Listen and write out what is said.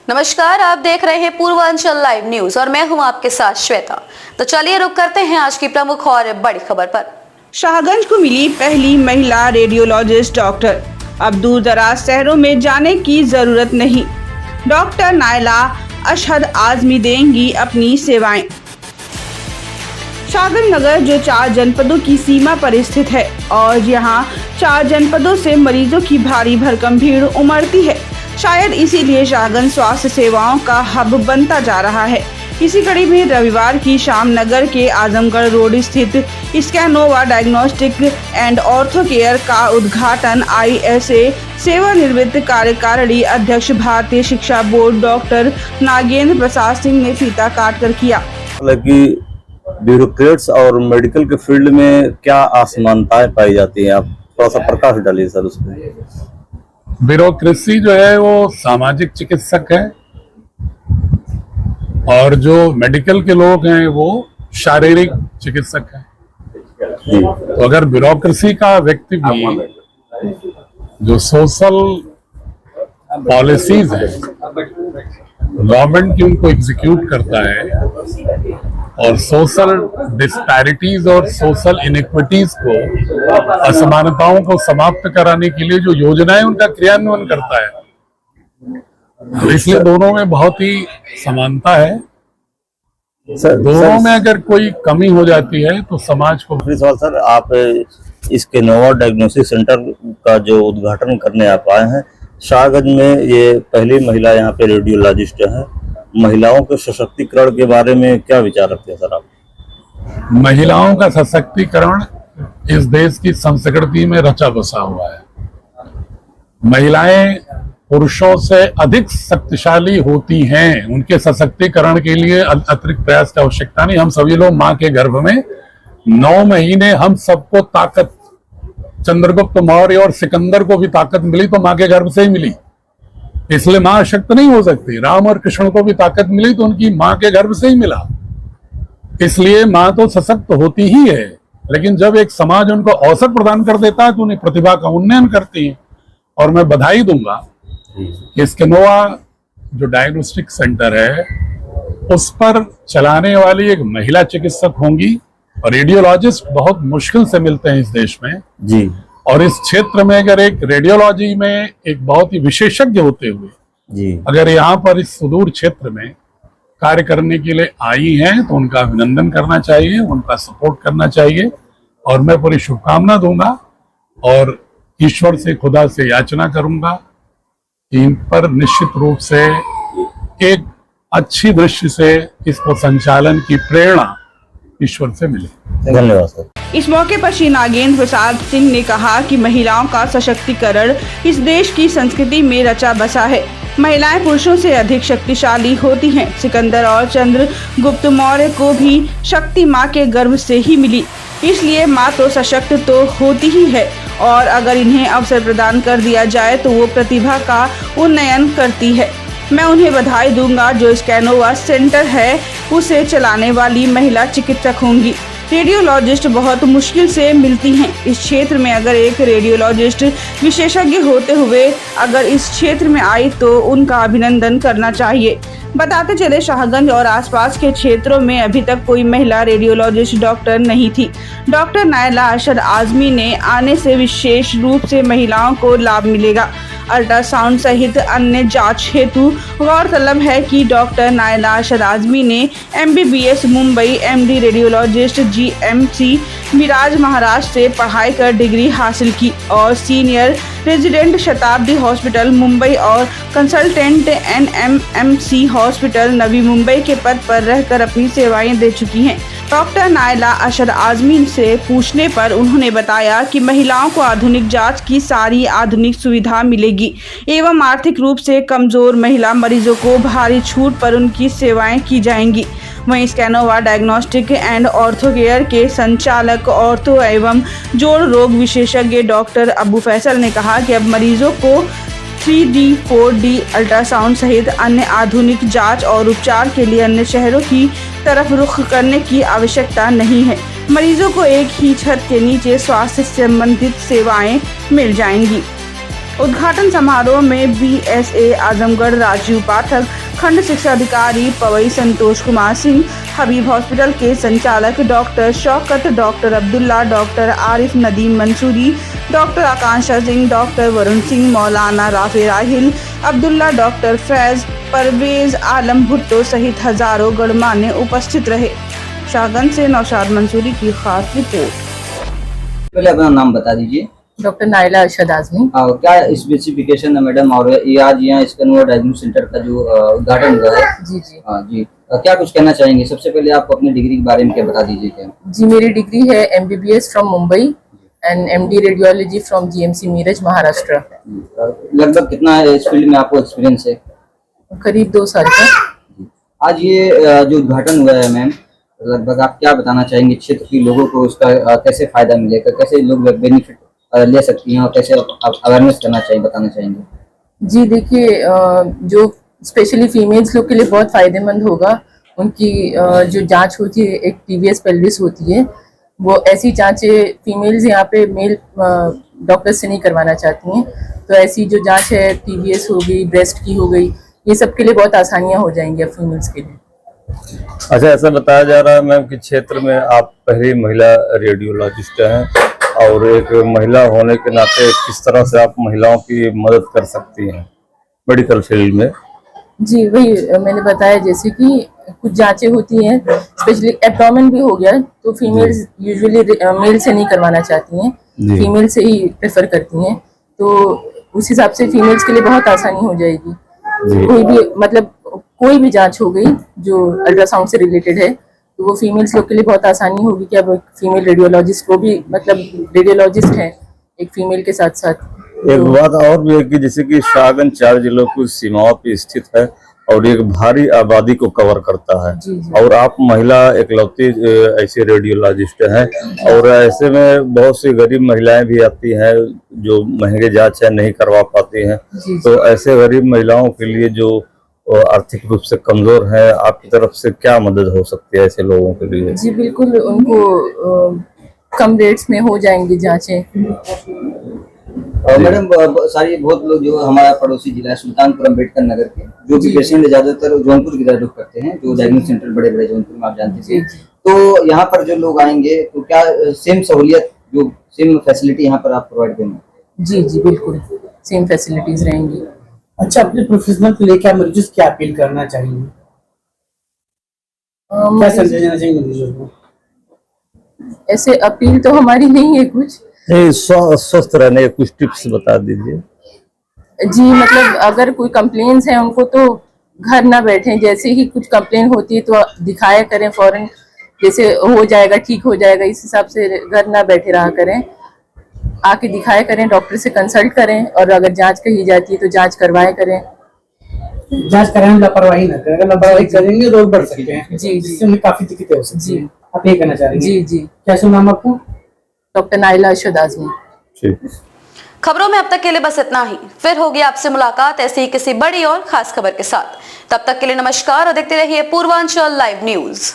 नमस्कार, आप देख रहे हैं पूर्वांचल लाइव न्यूज और मैं हूं आपके साथ श्वेता। तो चलिए रुक करते हैं आज की प्रमुख और बड़ी खबर पर। शाहगंज को मिली पहली महिला रेडियोलॉजिस्ट डॉक्टर। अब दूर दराज शहरों में जाने की जरूरत नहीं, डॉक्टर नायला अशहद आजमी देंगी अपनी सेवाएं। शाहगंज नगर जो 4 जनपदों की सीमा पर स्थित है और यहाँ 4 जनपदों से मरीजों की भारी भरकम भीड़ उमड़ती है। शायद इसीलिए शाहगंज स्वास्थ्य सेवाओं का हब बनता जा रहा है। इसी कड़ी में रविवार की शाम नगर के आजमगढ़ रोड स्थित स्कैनोवा डायग्नोस्टिक एंड ऑर्थो केयर का उद्घाटन ISA सेवानिवृत्त कार्यकारिणी अध्यक्ष भारतीय शिक्षा बोर्ड डॉक्टर नागेंद्र प्रसाद सिंह ने फीता काट कर किया। हालांकि ब्यूरोक्रेट्स और मेडिकल के फील्ड में क्या असमानताएं पाई जाती हैं, आप थोड़ा सा प्रकाश डालिए सर उस पर। ब्यूरोक्रेसी जो है वो सामाजिक चिकित्सक है और जो मेडिकल के लोग हैं वो शारीरिक चिकित्सक हैं। तो अगर ब्यूरोक्रेसी का व्यक्ति भी जो सोशल पॉलिसीज है गवर्नमेंट की उनको एग्जीक्यूट करता है और सोशल डिस्पैरिटीज और सोशल इनइक्विटीज को, असमानताओं को समाप्त कराने के लिए जो योजनाएं उनका क्रियान्वयन करता है, इसलिए दोनों में बहुत ही समानता है। दोनों में अगर कोई कमी हो जाती है तो समाज को। सर, आप इस स्कैनोवा डायग्नोस्टिक सेंटर का जो उद्घाटन करने आप आए हैं शाहगंज में, ये पहली महिला यहाँ पे रेडियोलॉजिस्ट है। महिलाओं के सशक्तिकरण के बारे में क्या विचार रखते हैं सर आप? महिलाओं का सशक्तिकरण इस देश की संस्कृति में रचा बसा हुआ है। महिलाएं पुरुषों से अधिक शक्तिशाली होती हैं। उनके सशक्तिकरण के लिए अतिरिक्त प्रयास की आवश्यकता नहीं। हम सभी लोग माँ के गर्भ में 9 महीने हम सबको ताकत, चंद्रगुप्त मौर्य और सिकंदर को भी ताकत मिली तो माँ के गर्भ से ही मिली, इसलिए माँ अशक्त नहीं हो सकती। राम और कृष्ण को भी ताकत मिली तो उनकी माँ के गर्भ से ही मिला, इसलिए माँ तो सशक्त होती ही है। लेकिन जब एक समाज उनको अवसर प्रदान कर देता है तो उन्हें प्रतिभा का उन्नयन करती है। और मैं बधाई दूंगा कि स्कैनोवा जो डायग्नोस्टिक सेंटर है उस पर चलाने वाली एक महिला चिकित्सक होंगी और रेडियोलॉजिस्ट बहुत मुश्किल से मिलते हैं इस देश में जी। और इस क्षेत्र में अगर एक रेडियोलॉजी में एक बहुत ही विशेषज्ञ होते हुए जी अगर यहाँ पर इस सुदूर क्षेत्र में कार्य करने के लिए आई हैं तो उनका अभिनंदन करना चाहिए, उनका सपोर्ट करना चाहिए। और मैं पूरी शुभकामना दूंगा और ईश्वर से, खुदा से याचना करूंगा कि इन पर निश्चित रूप से एक अच्छी दृष्टि से इसको संचालन की प्रेरणा ईश्वर से मिले। धन्यवाद सर। इस मौके पर श्री नागेंद्र प्रसाद सिंह ने कहा कि महिलाओं का सशक्तिकरण इस देश की संस्कृति में रचा बसा है। महिलाएं पुरुषों से अधिक शक्तिशाली होती हैं। सिकंदर और चंद्रगुप्त मौर्य को भी शक्ति माँ के गर्भ से ही मिली, इसलिए माँ तो सशक्त तो होती ही है और अगर इन्हें अवसर प्रदान कर दिया जाए तो वो प्रतिभा का उन्नयन करती है। मैं उन्हें बधाई दूंगा जो स्कैनोवा सेंटर है उसे चलाने वाली महिला चिकित्सक होंगी। रेडियोलॉजिस्ट बहुत मुश्किल से मिलती हैं। इस क्षेत्र में अगर एक रेडियोलॉजिस्ट विशेषज्ञ होते हुए अगर इस क्षेत्र में आई तो उनका अभिनंदन करना चाहिए। बताते चले शाहगंज और आसपास के क्षेत्रों में अभी तक कोई महिला रेडियोलॉजिस्ट डॉक्टर नहीं थी। डॉक्टर नायला अशहद आजमी ने आने से विशेष रूप से महिलाओं को लाभ मिलेगा। अल्ट्रासाउंड सहित अन्य जांच हेतु गौरतलब है कि डॉक्टर नायला अशहद आजमी ने MBBS Mumbai, MD radiologist GMC Miraj Maharashtra से पढ़ाई कर डिग्री हासिल की और senior resident Shatabdi hospital Mumbai और consultant NMMC hospital Navi Mumbai के पद पर रहकर अपनी सेवाएं दे चुकी हैं। डॉक्टर नायला अशहद आजमी से पूछने पर उन्होंने बताया कि महिलाओं को आधुनिक जांच की सारी आधुनिक सुविधा मिलेगी एवं आर्थिक रूप से कमजोर महिला मरीजों को भारी छूट पर उनकी सेवाएं की जाएंगी। वहीं स्कैनोवा डायग्नोस्टिक एंड ऑर्थो केयर के संचालक ऑर्थो एवं जोड़ रोग विशेषज्ञ डॉक्टर अबू फैसल ने कहा कि अब मरीजों को 3D 4D अल्ट्रासाउंड सहित अन्य आधुनिक जांच और उपचार के लिए अन्य शहरों की तरफ रुख करने की आवश्यकता नहीं है। मरीजों को एक ही छत के नीचे स्वास्थ्य संबंधित सेवाएं मिल जाएंगी। उद्घाटन समारोह में BSA आजमगढ़ राजीव पाठक, खंड शिक्षा अधिकारी पवई संतोष कुमार सिंह, हबीब हॉस्पिटल के संचालक doctor Shaukat, doctor Abdullah, doctor Arif Nadeem Mansoori, doctor Akanksha Singh, doctor Varun Singh, मौलाना राफे राहिल अब्दुल्ला, डॉक्टर फैज, परवेज आलम भुट्टो सहित हजारों गणमान्य उपस्थित रहे। शाहगंज से नौशाद मंसूरी की खास रिपोर्ट। पहले अपना नाम बता दीजिए। Doctor Naila Arshad Azmi. क्या स्पेसिफिकेशन है मैडम, और ये आज यहाँ स्कैनर डायग्नोसिस सेंटर का जो उद्घाटन हुआ है। जी जी जी क्या कुछ कहना चाहेंगे? सबसे पहले आप अपनी डिग्री के बारे में क्या बता दीजिए। क्या जी, मेरी डिग्री है MBBS from Mumbai and MD radiology from GMC Miraj Maharashtra. लगभग कितना इस फील्ड में आपको एक्सपीरियंस है? करीब 2 साल का। आज ये जो उद्घाटन हुआ है मैम, लगभग आप क्या बताना चाहेंगे क्षेत्र के लोगों को, उसका कैसे फायदा मिलेगा, कैसे लोग बेनिफिट ले सकती हैं और कैसे अवेयरनेस करना चाहिए, बताना चाहेंगे? जी देखिए, जो स्पेशली फीमेल्स लोग के लिए बहुत फायदेमंद होगा। उनकी जो जांच होती है, एक TVS पेल्विस होती है, वो ऐसी जांचें फीमेल्स यहाँ पे मेल डॉक्टर से नहीं करवाना चाहती हैं। तो ऐसी जो जांच है, TVS हो गई, ब्रेस्ट की हो गई, ये सब के लिए बहुत आसानियाँ हो जाएंगी अब फीमेल्स के लिए। अच्छा, ऐसा बताया जा रहा है मैम कि क्षेत्र में आप पहली महिला रेडियोलॉजिस्ट हैं, और एक महिला होने के नाते किस तरह से आप महिलाओं की मदद कर सकती हैं मेडिकल फील्ड में? जी वही मैंने बताया, जैसे कि कुछ जांचें होती हैं, स्पेशली एब्डोमेन भी हो गया, तो फीमेल्स यूजुअली मेल से नहीं करवाना चाहती हैं, फीमेल से ही प्रेफर करती हैं। तो उस हिसाब से फीमेल्स के लिए बहुत आसानी हो जाएगी। कोई भी मतलब कोई भी जांच हो गई जो अल्ट्रासाउंड से रिलेटेड है, तो वो फीमेल्स लोग के लिए बहुत आसानी होगी कि अब फीमेल रेडियोलॉजिस्ट को भी, मतलब रेडियोलॉजिस्ट है एक फीमेल के साथ साथ। एक बात और भी है कि जैसे कि शाहगंज 4 जिलों की सीमाओं पर स्थित है और एक भारी आबादी को कवर करता है। जी जी। और आप महिला एकलौती ऐसे रेडियोलॉजिस्ट हैं, और ऐसे में बहुत सी गरीब महिलाएं भी आती हैं जो महंगे जांच नहीं करवा पाती हैं। तो ऐसे गरीब महिलाओं के लिए जो आर्थिक रूप से कमजोर है, आपकी तरफ से क्या मदद हो सकती है ऐसे लोगों के लिए? जी बिल्कुल, उनको कम रेट्स में हो जाएंगी जांचें। मैडम बहुत लोग जो हमारा पड़ोसी जिला है सुल्तानपुर अम्बेडकर नगर के, जो भी पेशेंट ज्यादातर जौनपुर की तरफ रुख करते हैं, जो डायग्नोसिस सेंटर बड़े बड़े जौनपुर में आप जानते हैं, तो यहाँ पर जो लोग आएंगे तो क्या सेम सहूलियत, जो सेम फैसिलिटी यहाँ पर आप प्रोवाइड करेंगे? जी जी बिल्कुल, सेम फैसिलिटीज रहेंगी। अच्छा, अपने प्रोफेशनल को लेकर मरीजों से क्या अपील करना चाहिए? क्या संदेश देना चाहेंगे मरीजों को? ऐसे अपील तो हमारी नहीं है कुछ। स्वस्थ रहने के कुछ टिप्स बता दीजिए। जी मतलब अगर कोई कंप्लेन्स हैं उनको तो घर ना बैठें, जैसे ही कुछ कंप्लेन होती है तो दिखाया करें फौरन, जैसे हो जाएगा ठीक हो जाएगा, इस हिसाब से घर ना बैठे रहा करें, आके दिखाया करें, डॉक्टर से कंसल्ट करें, और अगर जांच कही जाती है तो जांच करवाया करें। जांच कराने में लापरवाही ना करें, अगर लापरवाही करेंगे रोग बढ़ सकते हैं। जी जिससे उन्हें काफी दिक्कतें हो सकती हैं। आप ये कहना चाह रही हैं? जी जी। क्या सुना नाम आपका? Doctor Naila Arshad Azmi. खबरों में अब तक के लिए बस इतना ही। फिर होगी आपसे मुलाकात ऐसी ही किसी बड़ी और खास खबर के साथ। तब तक के लिए नमस्कार और देखते रहिए पूर्वांचल लाइव न्यूज।